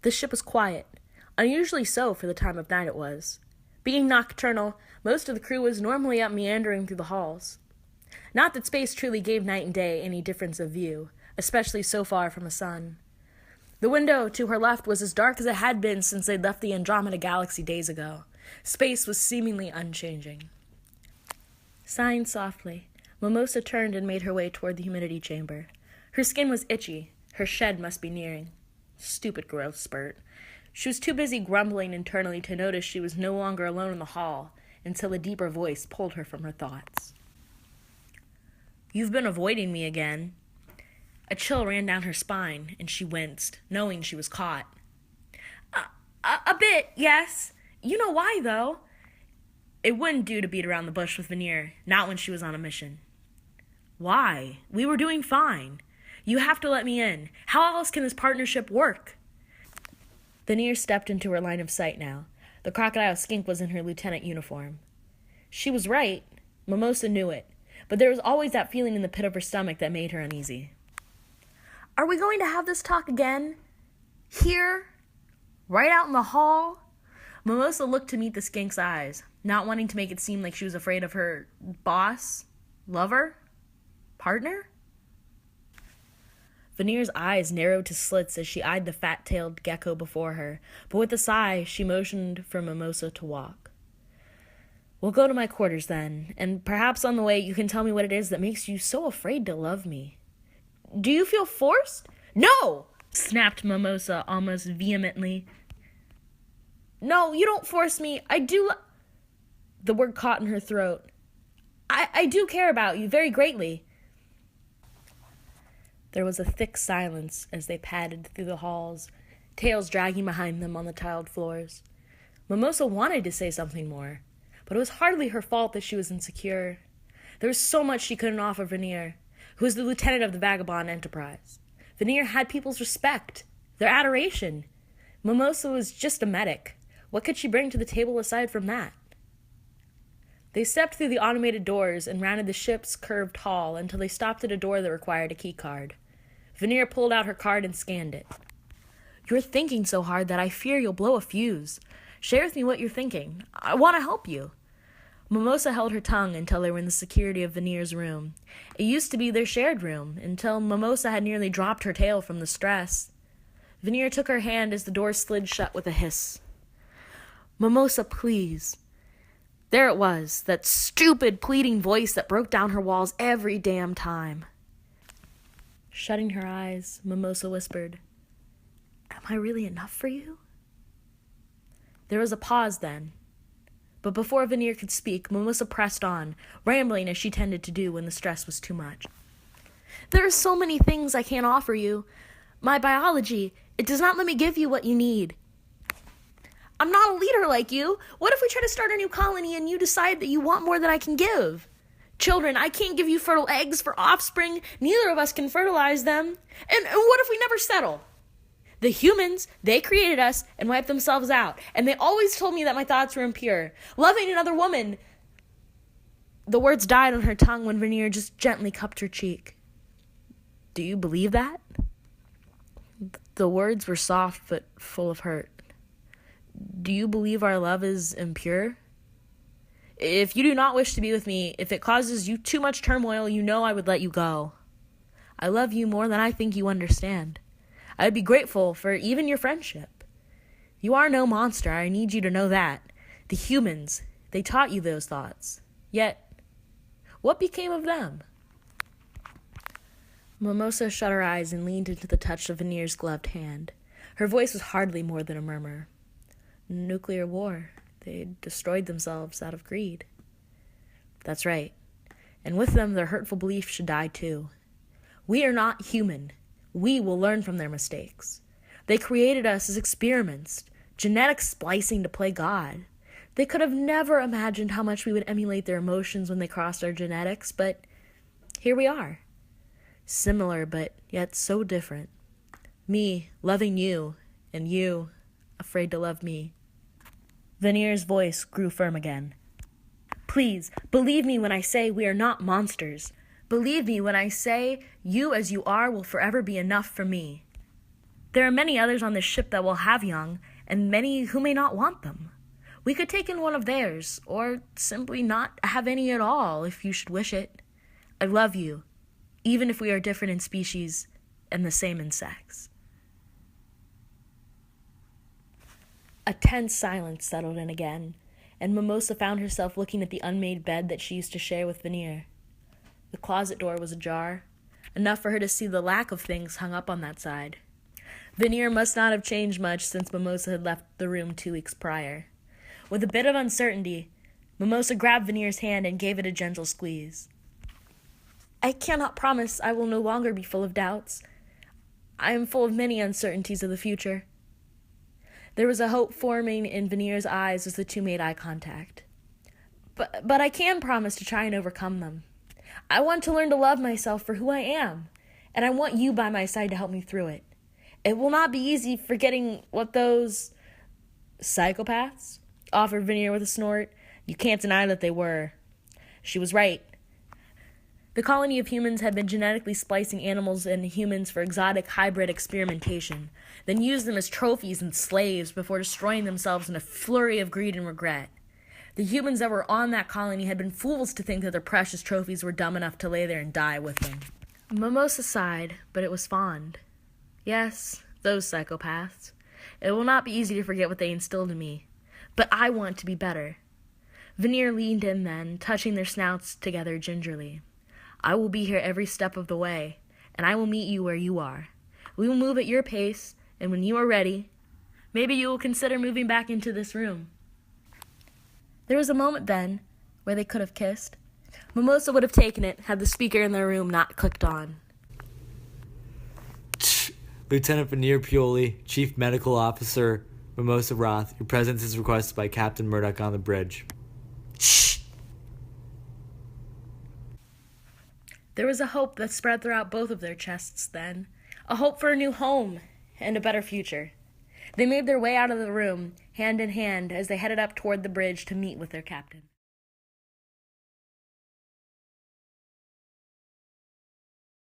The ship was quiet, unusually so for the time of night it was. Being nocturnal, most of the crew was normally up meandering through the halls. Not that space truly gave night and day any difference of view, especially so far from the sun. The window to her left was as dark as it had been since they'd left the Andromeda Galaxy days ago. Space was seemingly unchanging. Sighing softly, Mimosa turned and made her way toward the humidity chamber. Her skin was itchy. Her shed must be nearing. Stupid growth spurt. She was too busy grumbling internally to notice she was no longer alone in the hall until a deeper voice pulled her from her thoughts. "You've been avoiding me again." A chill ran down her spine, and she winced, knowing she was caught. A bit, yes. You know why, though. It wouldn't do to beat around the bush with Veneer, not when she was on a mission. Why? We were doing fine. You have to let me in. How else can this partnership work? Veneer stepped into her line of sight now. The crocodile skink was in her lieutenant uniform. She was right. Mimosa knew it. But there was always that feeling in the pit of her stomach that made her uneasy. Are we going to have this talk again? Here? Right out in the hall? Mimosa looked to meet the skink's eyes, not wanting to make it seem like she was afraid of her boss, lover, partner. Veneer's eyes narrowed to slits as she eyed the fat-tailed gecko before her, but with a sigh, she motioned for Mimosa to walk. We'll go to my quarters then, and perhaps on the way you can tell me what it is that makes you so afraid to love me. Do you feel forced? No! Snapped Mimosa almost vehemently. No, you don't force me. I do The word caught in her throat. I do care about you very greatly. There was a thick silence as they padded through the halls, tails dragging behind them on the tiled floors. Mimosa wanted to say something more, but it was hardly her fault that she was insecure. There was so much she couldn't offer Veneer, who was the lieutenant of the Vagabond Enterprise. Veneer had people's respect, their adoration. Mimosa was just a medic. What could she bring to the table aside from that? They stepped through the automated doors and rounded the ship's curved hall until they stopped at a door that required a key card. Veneer pulled out her card and scanned it. You're thinking so hard that I fear you'll blow a fuse. Share with me what you're thinking. I want to help you. Mimosa held her tongue until they were in the security of Veneer's room. It used to be their shared room, until Mimosa had nearly dropped her tail from the stress. Veneer took her hand as the door slid shut with a hiss. Mimosa, please. There it was, that stupid pleading voice that broke down her walls every damn time. Shutting her eyes, Mimosa whispered, Am I really enough for you? There was a pause then. But before Veneer could speak, Mimosa pressed on, rambling as she tended to do when the stress was too much. There are so many things I can't offer you. My biology, it does not let me give you what you need. I'm not a leader like you. What if we try to start a new colony and you decide that you want more than I can give? Children, I can't give you fertile eggs for offspring. Neither of us can fertilize them. And what if we never settle? The humans, they created us and wiped themselves out. And they always told me that my thoughts were impure. Loving another woman. The words died on her tongue when Veneer just gently cupped her cheek. Do you believe that? The words were soft but full of hurt. Do you believe our love is impure? If you do not wish to be with me, if it causes you too much turmoil, you know I would let you go. I love you more than I think you understand. I would be grateful for even your friendship. You are no monster, I need you to know that. The humans, they taught you those thoughts. Yet, what became of them? Mimosa shut her eyes and leaned into the touch of Veneer's gloved hand. Her voice was hardly more than a murmur. Nuclear war. They destroyed themselves out of greed. That's right. And with them, their hurtful beliefs should die too. We are not human. We will learn from their mistakes. They created us as experiments, genetic splicing to play God. They could have never imagined how much we would emulate their emotions when they crossed our genetics, but here we are. Similar, but yet so different. Me, loving you, and you, afraid to love me. Veneer's voice grew firm again. Please, believe me when I say we are not monsters. Believe me when I say you as you are will forever be enough for me. There are many others on this ship that will have young, and many who may not want them. We could take in one of theirs, or simply not have any at all, if you should wish it. I love you, even if we are different in species and the same in sex." A tense silence settled in again, and Mimosa found herself looking at the unmade bed that she used to share with Veneer. The closet door was ajar, enough for her to see the lack of things hung up on that side. Veneer must not have changed much since Mimosa had left the room 2 weeks prior. With a bit of uncertainty, Mimosa grabbed Veneer's hand and gave it a gentle squeeze. "I cannot promise I will no longer be full of doubts. I am full of many uncertainties of the future." There was a hope forming in Veneer's eyes as the two made eye contact. But I can promise to try and overcome them. I want to learn to love myself for who I am, and I want you by my side to help me through it. It will not be easy forgetting what those psychopaths offered Veneer with a snort. You can't deny that they were. She was right. The colony of humans had been genetically splicing animals and humans for exotic hybrid experimentation, then used them as trophies and slaves before destroying themselves in a flurry of greed and regret. The humans that were on that colony had been fools to think that their precious trophies were dumb enough to lay there and die with them. Mimosa sighed, but it was fond. Yes, those psychopaths. It will not be easy to forget what they instilled in me, but I want to be better. Veneer leaned in then, touching their snouts together gingerly. I will be here every step of the way, and I will meet you where you are. We will move at your pace, and when you are ready, maybe you will consider moving back into this room. There was a moment then where they could have kissed. Mimosa would have taken it had the speaker in their room not clicked on. Lieutenant Veneer Pioli, Chief Medical Officer, Mimosa Roth, your presence is requested by Captain Murdoch on the bridge. Shh! There was a hope that spread throughout both of their chests then, a hope for a new home and a better future. They made their way out of the room, hand in hand, as they headed up toward the bridge to meet with their captain.